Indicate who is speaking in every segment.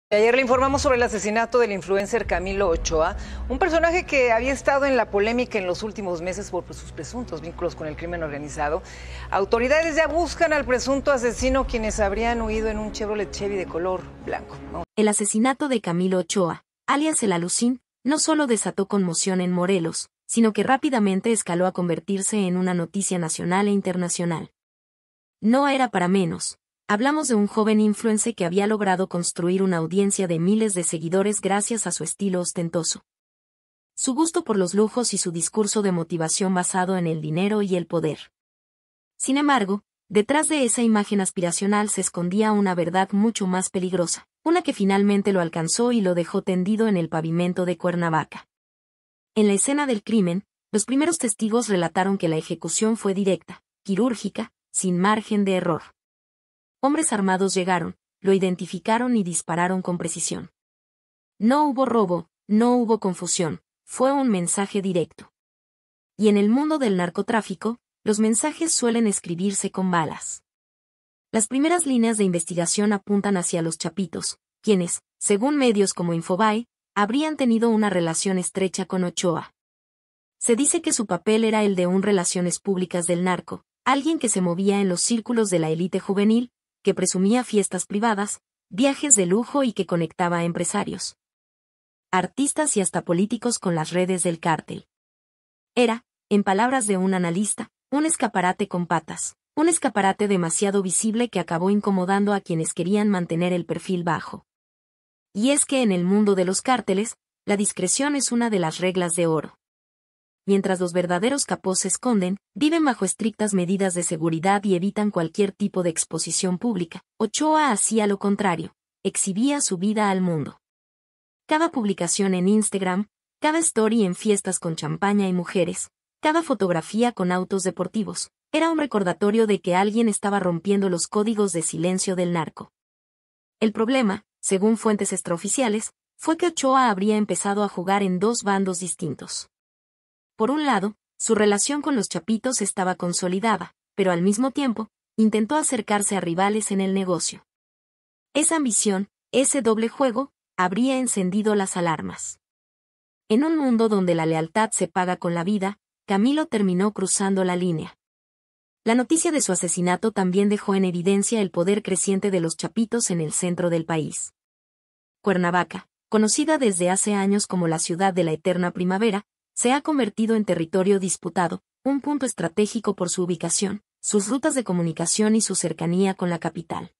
Speaker 1: Ayer le informamos sobre el asesinato del influencer Camilo Ochoa, un personaje que había estado en la polémica en los últimos meses por sus presuntos vínculos con el crimen organizado. Autoridades ya buscan al presunto asesino, quienes habrían huido en un Chevrolet Chevy de color blanco.
Speaker 2: El asesinato de Camilo Ochoa, alias el Alucín, no solo desató conmoción en Morelos, sino que rápidamente escaló a convertirse en una noticia nacional e internacional. No era para menos. Hablamos de un joven influencer que había logrado construir una audiencia de miles de seguidores gracias a su estilo ostentoso, su gusto por los lujos y su discurso de motivación basado en el dinero y el poder. Sin embargo, detrás de esa imagen aspiracional se escondía una verdad mucho más peligrosa, una que finalmente lo alcanzó y lo dejó tendido en el pavimento de Cuernavaca. En la escena del crimen, los primeros testigos relataron que la ejecución fue directa, quirúrgica, sin margen de error. Hombres armados llegaron, lo identificaron y dispararon con precisión. No hubo robo, no hubo confusión, fue un mensaje directo. Y en el mundo del narcotráfico, los mensajes suelen escribirse con balas. Las primeras líneas de investigación apuntan hacia los chapitos, quienes, según medios como Infobae, habrían tenido una relación estrecha con Ochoa. Se dice que su papel era el de un relaciones públicas del narco, alguien que se movía en los círculos de la élite juvenil, que presumía fiestas privadas, viajes de lujo y que conectaba a empresarios, artistas y hasta políticos con las redes del cártel. Era, en palabras de un analista, un escaparate con patas, un escaparate demasiado visible que acabó incomodando a quienes querían mantener el perfil bajo. Y es que en el mundo de los cárteles, la discreción es una de las reglas de oro. Mientras los verdaderos capos se esconden, viven bajo estrictas medidas de seguridad y evitan cualquier tipo de exposición pública, Ochoa hacía lo contrario, exhibía su vida al mundo. Cada publicación en Instagram, cada story en fiestas con champaña y mujeres, cada fotografía con autos deportivos, era un recordatorio de que alguien estaba rompiendo los códigos de silencio del narco. El problema, según fuentes extraoficiales, fue que Ochoa habría empezado a jugar en dos bandos distintos. Por un lado, su relación con los chapitos estaba consolidada, pero al mismo tiempo, intentó acercarse a rivales en el negocio. Esa ambición, ese doble juego, habría encendido las alarmas. En un mundo donde la lealtad se paga con la vida, Camilo terminó cruzando la línea. La noticia de su asesinato también dejó en evidencia el poder creciente de los chapitos en el centro del país. Cuernavaca, conocida desde hace años como la ciudad de la eterna primavera, se ha convertido en territorio disputado, un punto estratégico por su ubicación, sus rutas de comunicación y su cercanía con la capital.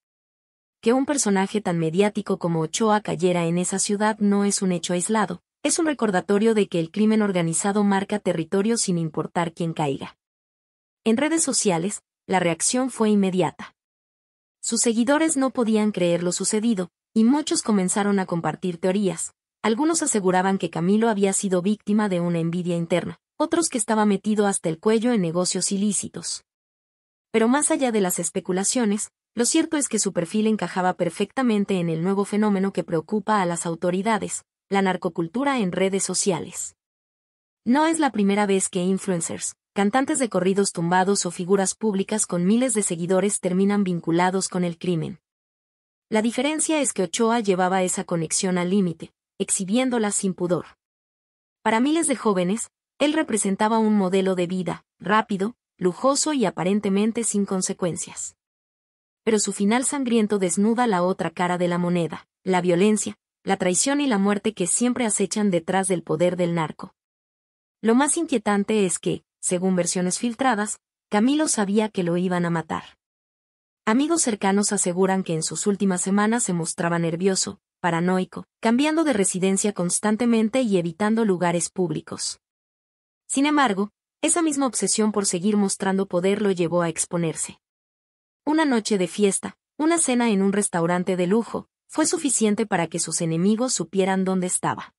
Speaker 2: Que un personaje tan mediático como Ochoa cayera en esa ciudad no es un hecho aislado, es un recordatorio de que el crimen organizado marca territorio sin importar quién caiga. En redes sociales, la reacción fue inmediata. Sus seguidores no podían creer lo sucedido, y muchos comenzaron a compartir teorías. Algunos aseguraban que Camilo había sido víctima de una envidia interna, otros que estaba metido hasta el cuello en negocios ilícitos. Pero más allá de las especulaciones, lo cierto es que su perfil encajaba perfectamente en el nuevo fenómeno que preocupa a las autoridades, la narcocultura en redes sociales. No es la primera vez que influencers, cantantes de corridos tumbados o figuras públicas con miles de seguidores terminan vinculados con el crimen. La diferencia es que Ochoa llevaba esa conexión al límite, exhibiéndola sin pudor. Para miles de jóvenes, él representaba un modelo de vida, rápido, lujoso y aparentemente sin consecuencias. Pero su final sangriento desnuda la otra cara de la moneda, la violencia, la traición y la muerte que siempre acechan detrás del poder del narco. Lo más inquietante es que, según versiones filtradas, Camilo sabía que lo iban a matar. Amigos cercanos aseguran que en sus últimas semanas se mostraba nervioso, paranoico, cambiando de residencia constantemente y evitando lugares públicos. Sin embargo, esa misma obsesión por seguir mostrando poder lo llevó a exponerse. Una noche de fiesta, una cena en un restaurante de lujo, fue suficiente para que sus enemigos supieran dónde estaba.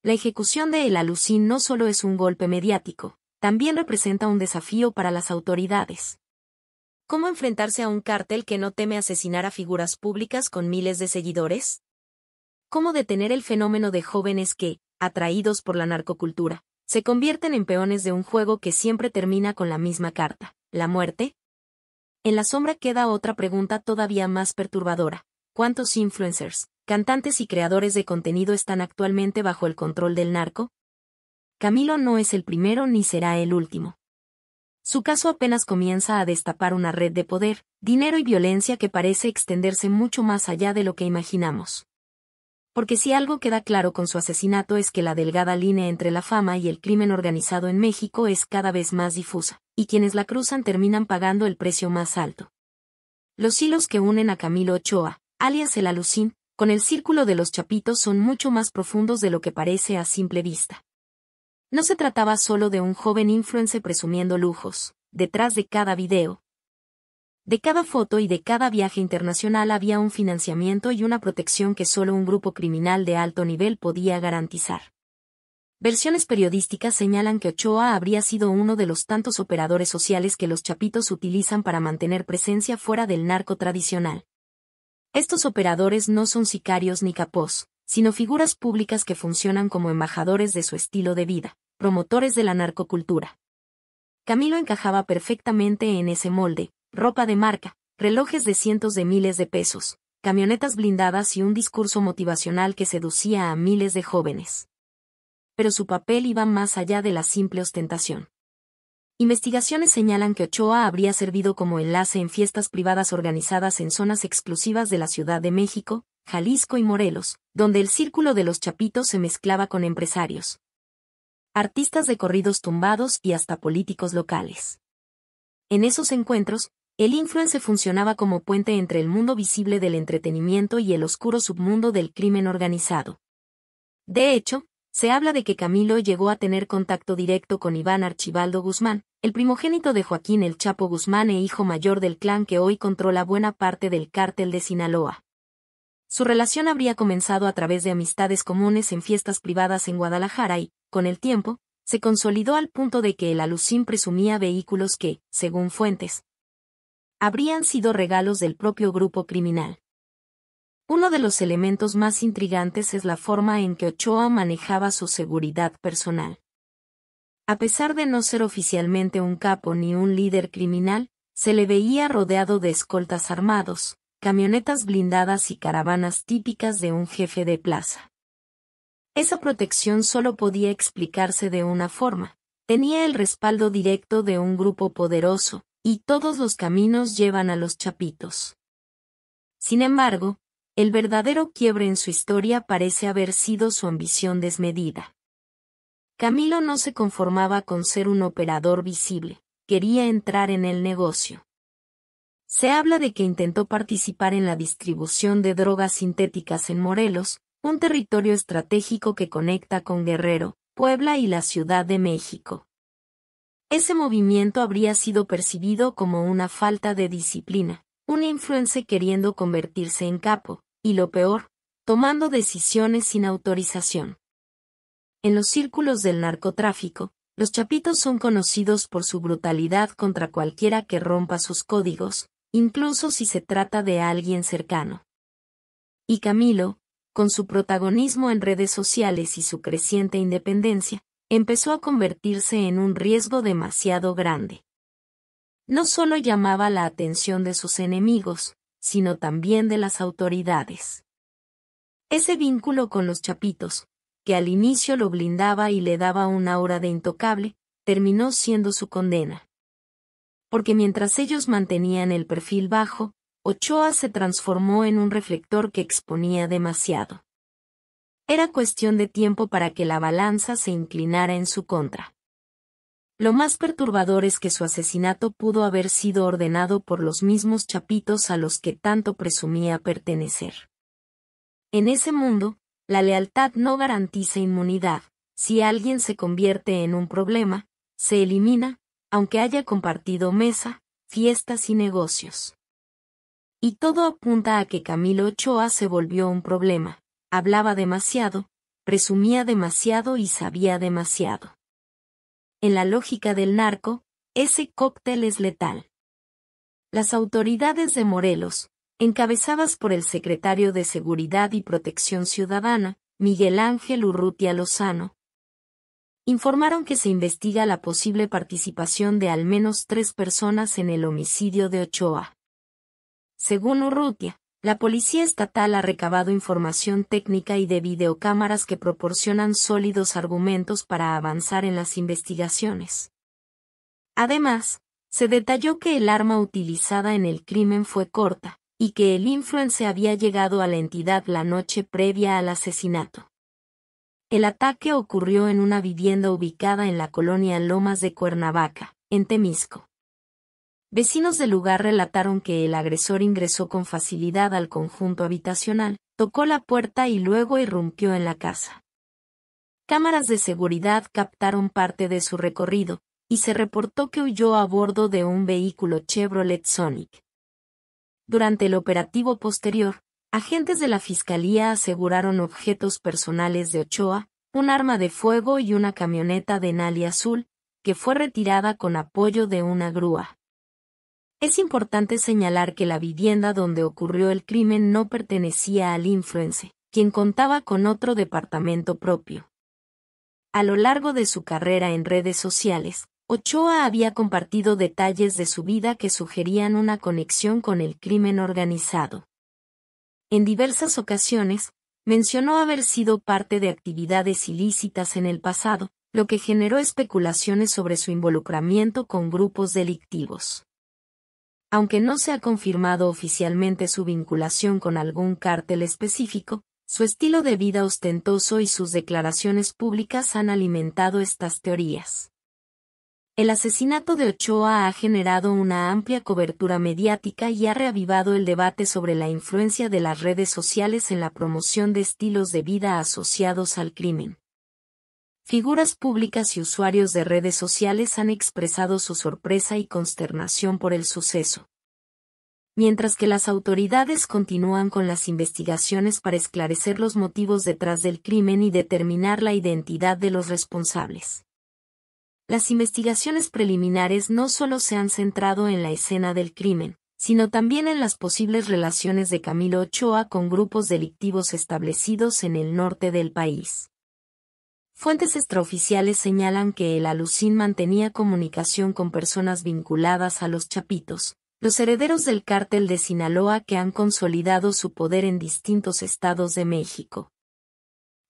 Speaker 2: La ejecución de El Alucín no solo es un golpe mediático, también representa un desafío para las autoridades. ¿Cómo enfrentarse a un cártel que no teme asesinar a figuras públicas con miles de seguidores? ¿Cómo detener el fenómeno de jóvenes que, atraídos por la narcocultura, se convierten en peones de un juego que siempre termina con la misma carta, la muerte? En la sombra queda otra pregunta todavía más perturbadora. ¿Cuántos influencers, cantantes y creadores de contenido están actualmente bajo el control del narco? Camilo no es el primero ni será el último. Su caso apenas comienza a destapar una red de poder, dinero y violencia que parece extenderse mucho más allá de lo que imaginamos. Porque si algo queda claro con su asesinato es que la delgada línea entre la fama y el crimen organizado en México es cada vez más difusa, y quienes la cruzan terminan pagando el precio más alto. Los hilos que unen a Camilo Ochoa, alias el Alucín, con el círculo de los Chapitos son mucho más profundos de lo que parece a simple vista. No se trataba solo de un joven influencer presumiendo lujos. Detrás de cada video, de cada foto y de cada viaje internacional había un financiamiento y una protección que solo un grupo criminal de alto nivel podía garantizar. Versiones periodísticas señalan que Ochoa habría sido uno de los tantos operadores sociales que los Chapitos utilizan para mantener presencia fuera del narco tradicional. Estos operadores no son sicarios ni capós, sino figuras públicas que funcionan como embajadores de su estilo de vida, promotores de la narcocultura. Camilo encajaba perfectamente en ese molde: ropa de marca, relojes de cientos de miles de pesos, camionetas blindadas y un discurso motivacional que seducía a miles de jóvenes. Pero su papel iba más allá de la simple ostentación. Investigaciones señalan que Ochoa habría servido como enlace en fiestas privadas organizadas en zonas exclusivas de la Ciudad de México, Jalisco y Morelos, donde el círculo de los Chapitos se mezclaba con empresarios, artistas de corridos tumbados y hasta políticos locales. En esos encuentros, el influencer funcionaba como puente entre el mundo visible del entretenimiento y el oscuro submundo del crimen organizado. De hecho, se habla de que Camilo llegó a tener contacto directo con Iván Archibaldo Guzmán, el primogénito de Joaquín El Chapo Guzmán e hijo mayor del clan que hoy controla buena parte del cártel de Sinaloa. Su relación habría comenzado a través de amistades comunes en fiestas privadas en Guadalajara y, con el tiempo, se consolidó al punto de que el Alucín presumía vehículos que, según fuentes, habrían sido regalos del propio grupo criminal. Uno de los elementos más intrigantes es la forma en que Ochoa manejaba su seguridad personal. A pesar de no ser oficialmente un capo ni un líder criminal, se le veía rodeado de escoltas armados, camionetas blindadas y caravanas típicas de un jefe de plaza. Esa protección solo podía explicarse de una forma: tenía el respaldo directo de un grupo poderoso, y todos los caminos llevan a los Chapitos. Sin embargo, el verdadero quiebre en su historia parece haber sido su ambición desmedida. Camilo no se conformaba con ser un operador visible, quería entrar en el negocio. Se habla de que intentó participar en la distribución de drogas sintéticas en Morelos, un territorio estratégico que conecta con Guerrero, Puebla y la Ciudad de México. Ese movimiento habría sido percibido como una falta de disciplina, un influencer queriendo convertirse en capo, y lo peor, tomando decisiones sin autorización. En los círculos del narcotráfico, los Chapitos son conocidos por su brutalidad contra cualquiera que rompa sus códigos, incluso si se trata de alguien cercano. Y Camilo, con su protagonismo en redes sociales y su creciente independencia, empezó a convertirse en un riesgo demasiado grande. No solo llamaba la atención de sus enemigos, sino también de las autoridades. Ese vínculo con los Chapitos, que al inicio lo blindaba y le daba un aura de intocable, terminó siendo su condena. Porque mientras ellos mantenían el perfil bajo, Ochoa se transformó en un reflector que exponía demasiado. Era cuestión de tiempo para que la balanza se inclinara en su contra. Lo más perturbador es que su asesinato pudo haber sido ordenado por los mismos Chapitos a los que tanto presumía pertenecer. En ese mundo, la lealtad no garantiza inmunidad. Si alguien se convierte en un problema, se elimina, aunque haya compartido mesa, fiestas y negocios. Y todo apunta a que Camilo Ochoa se volvió un problema. Hablaba demasiado, presumía demasiado y sabía demasiado. En la lógica del narco, ese cóctel es letal. Las autoridades de Morelos, encabezadas por el secretario de Seguridad y Protección Ciudadana, Miguel Ángel Urrutia Lozano, informaron que se investiga la posible participación de al menos 3 personas en el homicidio de Ochoa. Según Urrutia, La Policía Estatal ha recabado información técnica y de videocámaras que proporcionan sólidos argumentos para avanzar en las investigaciones. Además, se detalló que el arma utilizada en el crimen fue corta, y que el influencer había llegado a la entidad la noche previa al asesinato. El ataque ocurrió en una vivienda ubicada en la colonia Lomas de Cuernavaca, en Temisco. Vecinos del lugar relataron que el agresor ingresó con facilidad al conjunto habitacional, tocó la puerta y luego irrumpió en la casa. Cámaras de seguridad captaron parte de su recorrido, y se reportó que huyó a bordo de un vehículo Chevrolet Sonic. Durante el operativo posterior, agentes de la Fiscalía aseguraron objetos personales de Ochoa, un arma de fuego y una camioneta Denali azul, que fue retirada con apoyo de una grúa. Es importante señalar que la vivienda donde ocurrió el crimen no pertenecía al influencer, quien contaba con otro departamento propio. A lo largo de su carrera en redes sociales, Ochoa había compartido detalles de su vida que sugerían una conexión con el crimen organizado. En diversas ocasiones, mencionó haber sido parte de actividades ilícitas en el pasado, lo que generó especulaciones sobre su involucramiento con grupos delictivos. Aunque no se ha confirmado oficialmente su vinculación con algún cártel específico, su estilo de vida ostentoso y sus declaraciones públicas han alimentado estas teorías. El asesinato de Ochoa ha generado una amplia cobertura mediática y ha reavivado el debate sobre la influencia de las redes sociales en la promoción de estilos de vida asociados al crimen. Figuras públicas y usuarios de redes sociales han expresado su sorpresa y consternación por el suceso. Mientras que las autoridades continúan con las investigaciones para esclarecer los motivos detrás del crimen y determinar la identidad de los responsables. Las investigaciones preliminares no solo se han centrado en la escena del crimen, sino también en las posibles relaciones de Camilo Ochoa con grupos delictivos establecidos en el norte del país. Fuentes extraoficiales señalan que el Alucín mantenía comunicación con personas vinculadas a los Chapitos, los herederos del cártel de Sinaloa que han consolidado su poder en distintos estados de México.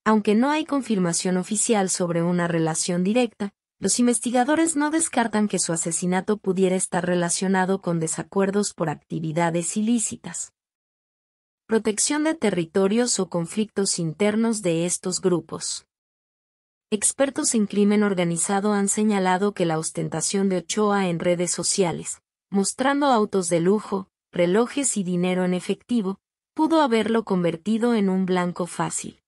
Speaker 2: Aunque no hay confirmación oficial sobre una relación directa, los investigadores no descartan que su asesinato pudiera estar relacionado con desacuerdos por actividades ilícitas, protección de territorios o conflictos internos de estos grupos. Expertos en crimen organizado han señalado que la ostentación de Ochoa en redes sociales, mostrando autos de lujo, relojes y dinero en efectivo, pudo haberlo convertido en un blanco fácil.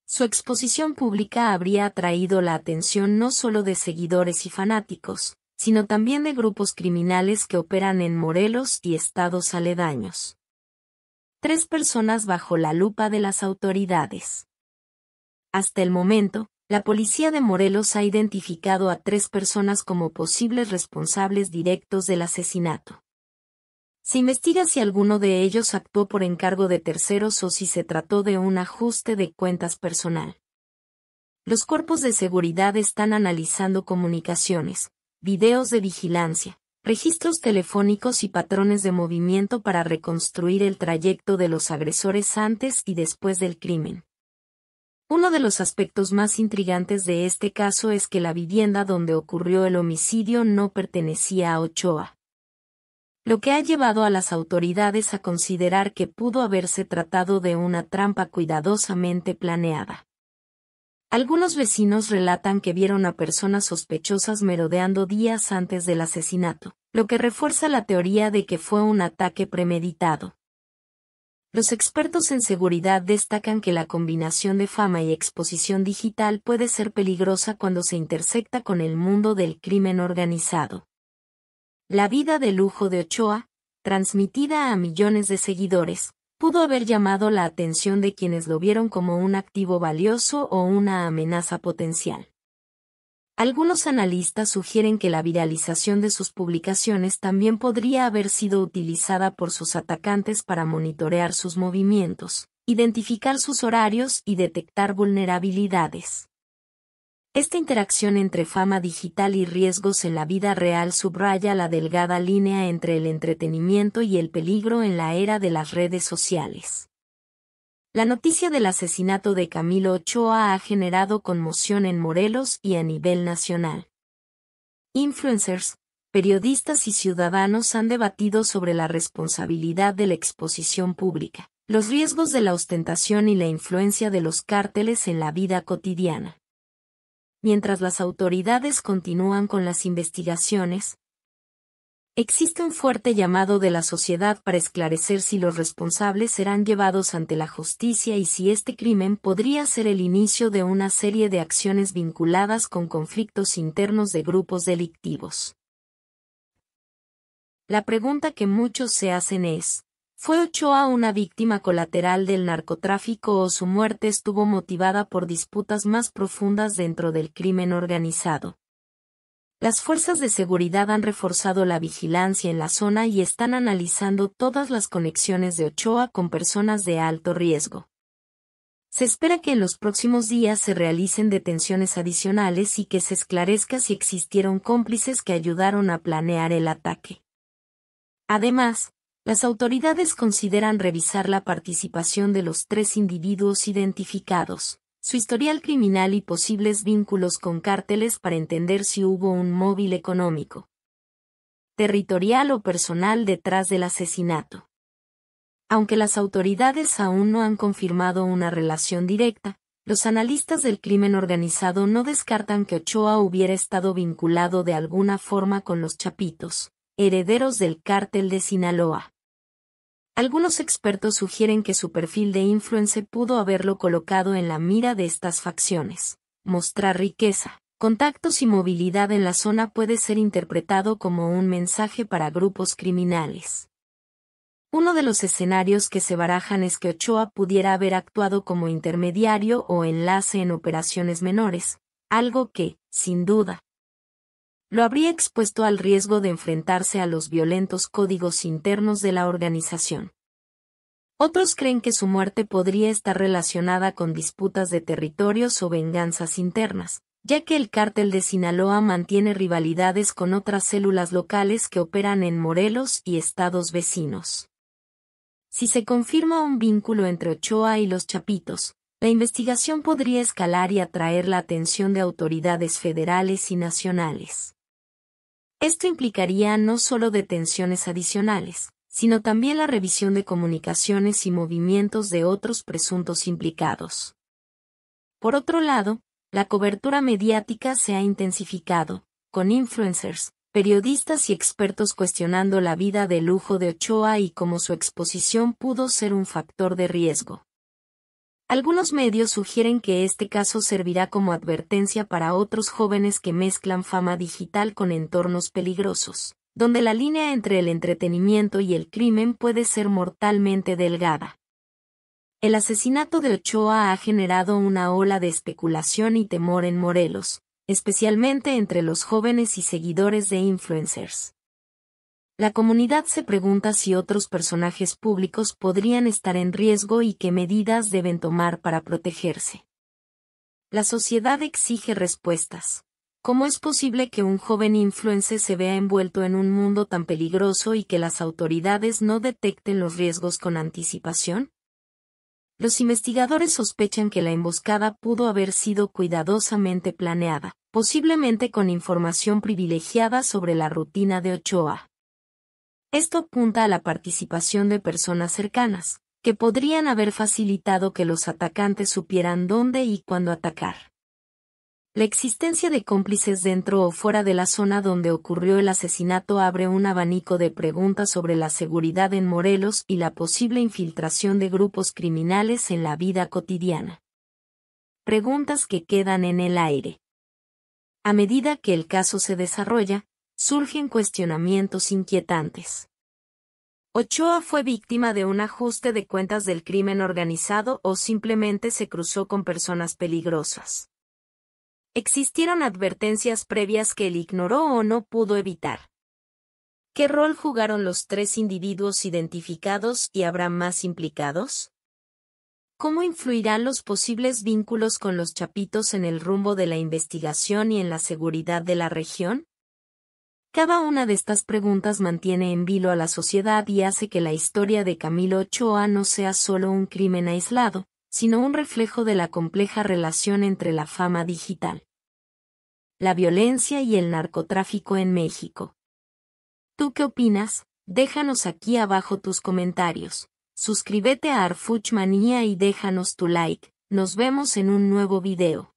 Speaker 2: Su exposición pública habría atraído la atención no solo de seguidores y fanáticos, sino también de grupos criminales que operan en Morelos y estados aledaños. 3 personas bajo la lupa de las autoridades. Hasta el momento, la policía de Morelos ha identificado a 3 personas como posibles responsables directos del asesinato. Se investiga si alguno de ellos actuó por encargo de terceros o si se trató de un ajuste de cuentas personal. Los cuerpos de seguridad están analizando comunicaciones, videos de vigilancia, registros telefónicos y patrones de movimiento para reconstruir el trayecto de los agresores antes y después del crimen. Uno de los aspectos más intrigantes de este caso es que la vivienda donde ocurrió el homicidio no pertenecía a Ochoa, lo que ha llevado a las autoridades a considerar que pudo haberse tratado de una trampa cuidadosamente planeada. Algunos vecinos relatan que vieron a personas sospechosas merodeando días antes del asesinato, lo que refuerza la teoría de que fue un ataque premeditado. Los expertos en seguridad destacan que la combinación de fama y exposición digital puede ser peligrosa cuando se intersecta con el mundo del crimen organizado. La vida de lujo de Ochoa, transmitida a millones de seguidores, pudo haber llamado la atención de quienes lo vieron como un activo valioso o una amenaza potencial. Algunos analistas sugieren que la viralización de sus publicaciones también podría haber sido utilizada por sus atacantes para monitorear sus movimientos, identificar sus horarios y detectar vulnerabilidades. Esta interacción entre fama digital y riesgos en la vida real subraya la delgada línea entre el entretenimiento y el peligro en la era de las redes sociales. La noticia del asesinato de Camilo Ochoa ha generado conmoción en Morelos y a nivel nacional. Influencers, periodistas y ciudadanos han debatido sobre la responsabilidad de la exposición pública, los riesgos de la ostentación y la influencia de los cárteles en la vida cotidiana. Mientras las autoridades continúan con las investigaciones, existe un fuerte llamado de la sociedad para esclarecer si los responsables serán llevados ante la justicia y si este crimen podría ser el inicio de una serie de acciones vinculadas con conflictos internos de grupos delictivos. La pregunta que muchos se hacen es, ¿fue Ochoa una víctima colateral del narcotráfico o su muerte estuvo motivada por disputas más profundas dentro del crimen organizado? Las fuerzas de seguridad han reforzado la vigilancia en la zona y están analizando todas las conexiones de Ochoa con personas de alto riesgo. Se espera que en los próximos días se realicen detenciones adicionales y que se esclarezca si existieron cómplices que ayudaron a planear el ataque. Además, las autoridades consideran revisar la participación de los 3 individuos identificados, su historial criminal y posibles vínculos con cárteles para entender si hubo un móvil económico, territorial o personal detrás del asesinato. Aunque las autoridades aún no han confirmado una relación directa, los analistas del crimen organizado no descartan que Ochoa hubiera estado vinculado de alguna forma con los Chapitos, herederos del cártel de Sinaloa. Algunos expertos sugieren que su perfil de influencer pudo haberlo colocado en la mira de estas facciones. Mostrar riqueza, contactos y movilidad en la zona puede ser interpretado como un mensaje para grupos criminales. Uno de los escenarios que se barajan es que Ochoa pudiera haber actuado como intermediario o enlace en operaciones menores, algo que, sin duda, lo habría expuesto al riesgo de enfrentarse a los violentos códigos internos de la organización. Otros creen que su muerte podría estar relacionada con disputas de territorios o venganzas internas, ya que el cártel de Sinaloa mantiene rivalidades con otras células locales que operan en Morelos y estados vecinos. Si se confirma un vínculo entre Ochoa y los Chapitos, la investigación podría escalar y atraer la atención de autoridades federales y nacionales. Esto implicaría no solo detenciones adicionales, sino también la revisión de comunicaciones y movimientos de otros presuntos implicados. Por otro lado, la cobertura mediática se ha intensificado, con influencers, periodistas y expertos cuestionando la vida de lujo de Ochoa y cómo su exposición pudo ser un factor de riesgo. Algunos medios sugieren que este caso servirá como advertencia para otros jóvenes que mezclan fama digital con entornos peligrosos, donde la línea entre el entretenimiento y el crimen puede ser mortalmente delgada. El asesinato de Ochoa ha generado una ola de especulación y temor en Morelos, especialmente entre los jóvenes y seguidores de influencers. La comunidad se pregunta si otros personajes públicos podrían estar en riesgo y qué medidas deben tomar para protegerse. La sociedad exige respuestas. ¿Cómo es posible que un joven influencer se vea envuelto en un mundo tan peligroso y que las autoridades no detecten los riesgos con anticipación? Los investigadores sospechan que la emboscada pudo haber sido cuidadosamente planeada, posiblemente con información privilegiada sobre la rutina de Ochoa. Esto apunta a la participación de personas cercanas, que podrían haber facilitado que los atacantes supieran dónde y cuándo atacar. La existencia de cómplices dentro o fuera de la zona donde ocurrió el asesinato abre un abanico de preguntas sobre la seguridad en Morelos y la posible infiltración de grupos criminales en la vida cotidiana. Preguntas que quedan en el aire. A medida que el caso se desarrolla, surgen cuestionamientos inquietantes. ¿Ochoa fue víctima de un ajuste de cuentas del crimen organizado o simplemente se cruzó con personas peligrosas? ¿Existieron advertencias previas que él ignoró o no pudo evitar? ¿Qué rol jugaron los 3 individuos identificados y habrá más implicados? ¿Cómo influirán los posibles vínculos con los Chapitos en el rumbo de la investigación y en la seguridad de la región? Cada una de estas preguntas mantiene en vilo a la sociedad y hace que la historia de Camilo Ochoa no sea solo un crimen aislado, sino un reflejo de la compleja relación entre la fama digital, la violencia y el narcotráfico en México. ¿Tú qué opinas? Déjanos aquí abajo tus comentarios. Suscríbete a Arfuch Manía y déjanos tu like. Nos vemos en un nuevo video.